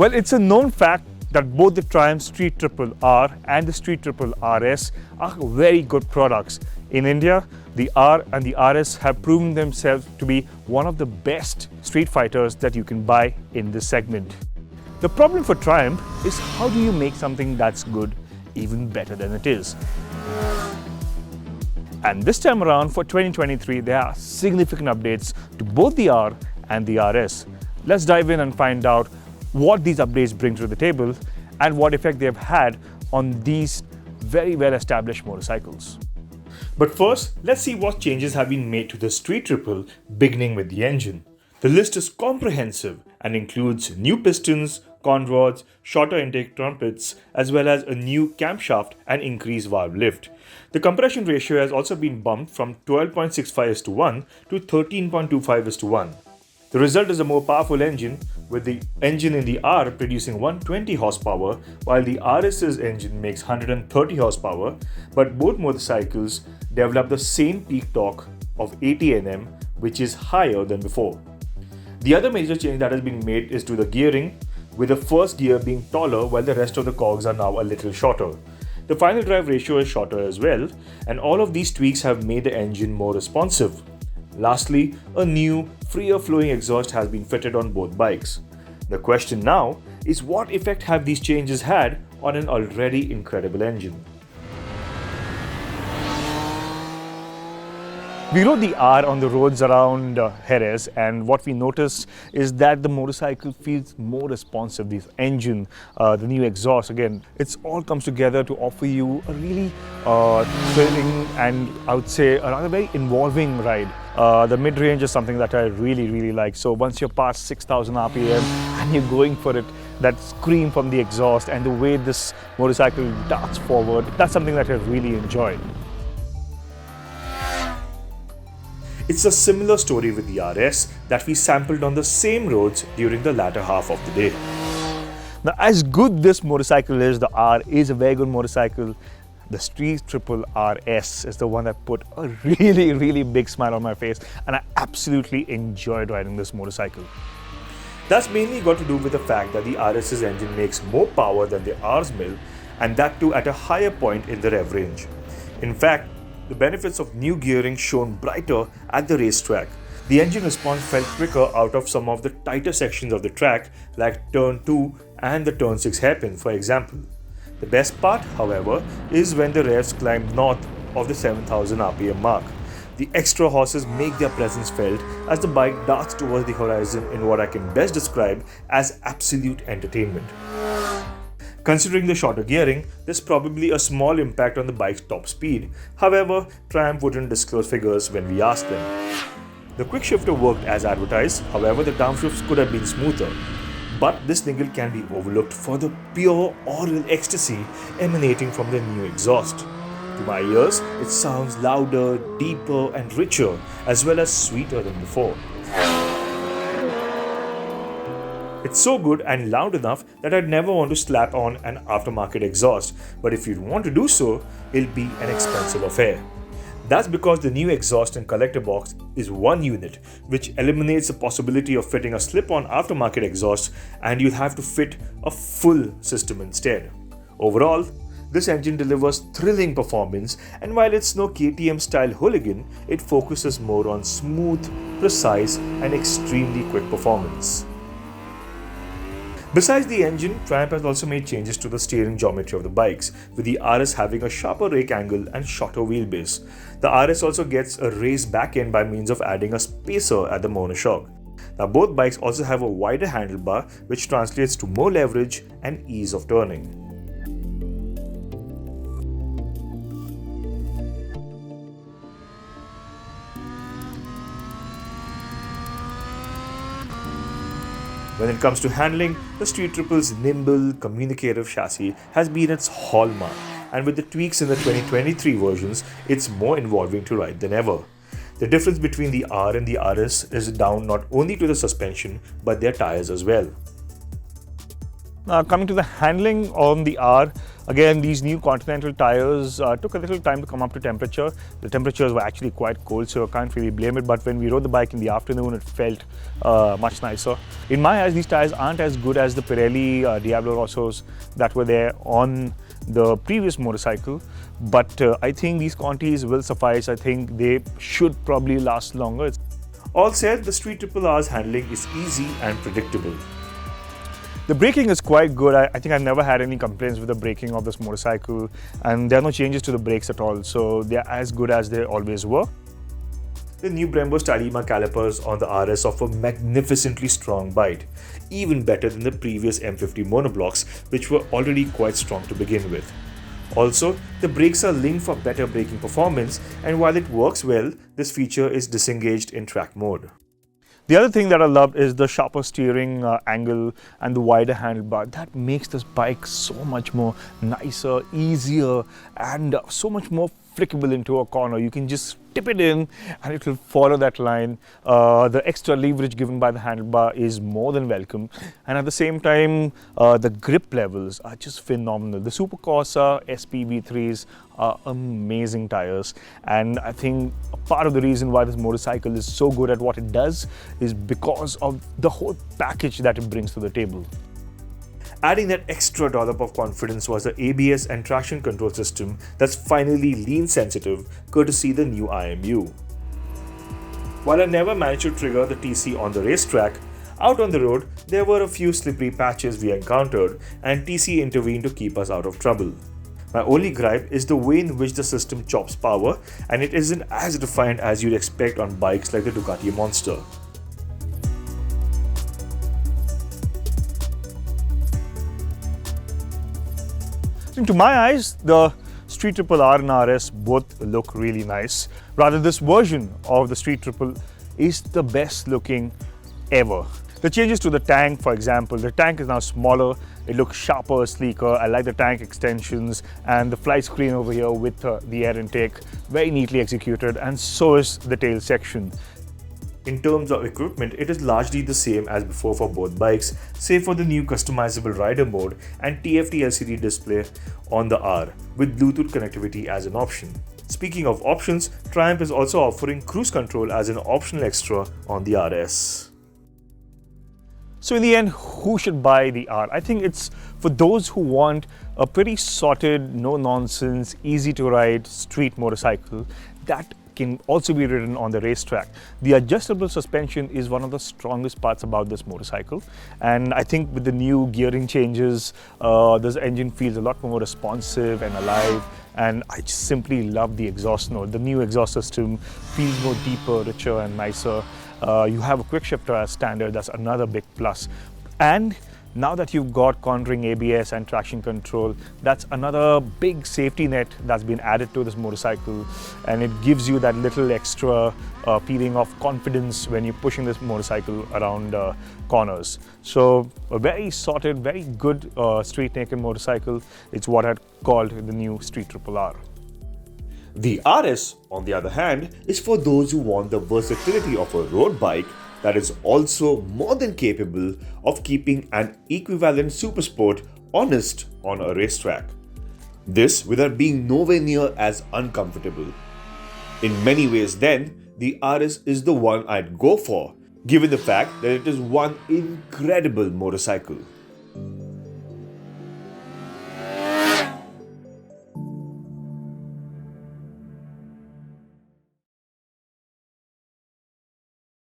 Well, it's a known fact that both the Triumph Street Triple R and the Street Triple RS are very good products. In India, the R and the RS have proven themselves to be one of the best street fighters that you can buy in this segment. The problem for Triumph is how do you make something that's good even better than it is? And this time around for 2023, there are significant updates to both the R and the RS. Let's dive in and find out what these updates bring to the table and what effect they've had on these very well-established motorcycles. But first, let's see what changes have been made to the Street Triple, beginning with the engine. The list is comprehensive and includes new pistons, conrods, shorter intake trumpets, as well as a new camshaft and increased valve lift. The compression ratio has also been bumped from 12.65:1 to 13.25:1. The result is a more powerful engine, with the engine in the R producing 120 horsepower, while the RS's engine makes 130 horsepower, but both motorcycles develop the same peak torque of 80 Nm, which is higher than before. The other major change that has been made is to the gearing, with the first gear being taller while the rest of the cogs are now a little shorter. The final drive ratio is shorter as well, and all of these tweaks have made the engine more responsive. Lastly, a new, freer flowing exhaust has been fitted on both bikes. The question now is, what effect have these changes had on an already incredible engine? We rode the R on the roads around Jerez, and what we noticed is that the motorcycle feels more responsive. The engine, the new exhaust, again, it all comes together to offer you a really thrilling and I would say a very involving ride. The mid-range is something that I really like. So once you're past 6,000 RPM and you're going for it, that scream from the exhaust and the way this motorcycle darts forward, that's something that I really enjoyed. It's a similar story with the RS that we sampled on the same roads during the latter half of the day. Now, as good this motorcycle is, the R is a very good motorcycle. The Street Triple RS is the one that put a really big smile on my face, and I absolutely enjoyed riding this motorcycle. That's mainly got to do with the fact that the RS's engine makes more power than the R's mill, and that too at a higher point in the rev range. In fact, the benefits of new gearing shone brighter at the racetrack. The engine response felt quicker out of some of the tighter sections of the track, like Turn 2 and the Turn 6 hairpin, for example. The best part, however, is when the revs climb north of the 7,000 RPM mark. The extra horses make their presence felt as the bike darts towards the horizon in what I can best describe as absolute entertainment. Considering the shorter gearing, there's probably a small impact on the bike's top speed. However, Triumph wouldn't disclose figures when we asked them. The quick shifter worked as advertised, however the downshifts could have been smoother. But this niggle can be overlooked for the pure aural ecstasy emanating from the new exhaust. To my ears, it sounds louder, deeper and richer, as well as sweeter than before. It's so good and loud enough that I'd never want to slap on an aftermarket exhaust, but if you want to do so, it'll be an expensive affair. That's because the new exhaust and collector box is one unit, which eliminates the possibility of fitting a slip-on aftermarket exhaust, and you'll have to fit a full system instead. Overall, this engine delivers thrilling performance, and while it's no KTM style hooligan, it focuses more on smooth, precise and extremely quick performance. Besides the engine, Triumph has also made changes to the steering geometry of the bikes, with the RS having a sharper rake angle and shorter wheelbase. The RS also gets a raised back end by means of adding a spacer at the monoshock. Now both bikes also have a wider handlebar, which translates to more leverage and ease of turning. When it comes to handling, the Street Triple's nimble, communicative chassis has been its hallmark, and with the tweaks in the 2023 versions, it's more involving to ride than ever. The difference between the R and the RS is down not only to the suspension, but their tires as well. Coming to the handling on the R, again these new Continental tires took a little time to come up to temperature. The temperatures were actually quite cold, so I can't really blame it, but when we rode the bike in the afternoon it felt much nicer. In my eyes, these tires aren't as good as the Pirelli Diablo Rossos that were there on the previous motorcycle, but I think these Contis will suffice. I think they should probably last longer. All said, the Street Triple R's handling is easy and predictable. The braking is quite good. I think I've never had any complaints with the braking of this motorcycle, and there are no changes to the brakes at all, so they're as good as they always were. The new Brembo Stylema calipers on the RS offer magnificently strong bite, even better than the previous M50 monoblocks, which were already quite strong to begin with. Also, the brakes are linked for better braking performance, and while it works well, this feature is disengaged in track mode. The other thing that I loved is the sharper steering angle and the wider handlebar. That makes this bike so much more nicer, easier, and so much more flickable into a corner. You can just tip it in and it will follow that line. The extra leverage given by the handlebar is more than welcome, and at the same time the grip levels are just phenomenal. The Super Corsa SPV3s are amazing tires, and I think a part of the reason why this motorcycle is so good at what it does is because of the whole package that it brings to the table. Adding that extra dollop of confidence was the ABS and traction control system that's finally lean sensitive, courtesy the new IMU. While I never managed to trigger the TC on the racetrack, out on the road there were a few slippery patches we encountered, and TC intervened to keep us out of trouble. My only gripe is the way in which the system chops power, and it isn't as refined as you'd expect on bikes like the Ducati Monster. To my eyes, the Street Triple R and RS both look really nice. Rather, this version of the Street Triple is the best looking ever. The changes to the tank, for example, the tank is now smaller, it looks sharper, sleeker. I like the tank extensions and the fly screen over here with the air intake, very neatly executed, and so is the tail section. In terms of equipment, it is largely the same as before for both bikes, save for the new customizable rider mode and TFT LCD display on the R, with Bluetooth connectivity as an option. Speaking of options, Triumph is also offering cruise control as an optional extra on the RS. So in the end, who should buy the R? I think it's for those who want a pretty sorted, no-nonsense, easy-to-ride street motorcycle that can also be ridden on the racetrack. The adjustable suspension is one of the strongest parts about this motorcycle, and I think with the new gearing changes, this engine feels a lot more responsive and alive, and I just simply love the exhaust note. The new exhaust system feels more deeper, richer and nicer. You have a quick shifter as standard, that's another big plus. And now that you've got cornering ABS and traction control, that's another big safety net that's been added to this motorcycle, and it gives you that little extra feeling of confidence when you're pushing this motorcycle around corners. So a very sorted, very good street naked motorcycle. It's what I'd called the new Street Triple R. The RS, on the other hand, is for those who want the versatility of a road bike that is also more than capable of keeping an equivalent supersport honest on a racetrack. This without being nowhere near as uncomfortable. In many ways then, the RS is the one I'd go for, given the fact that it is one incredible motorcycle.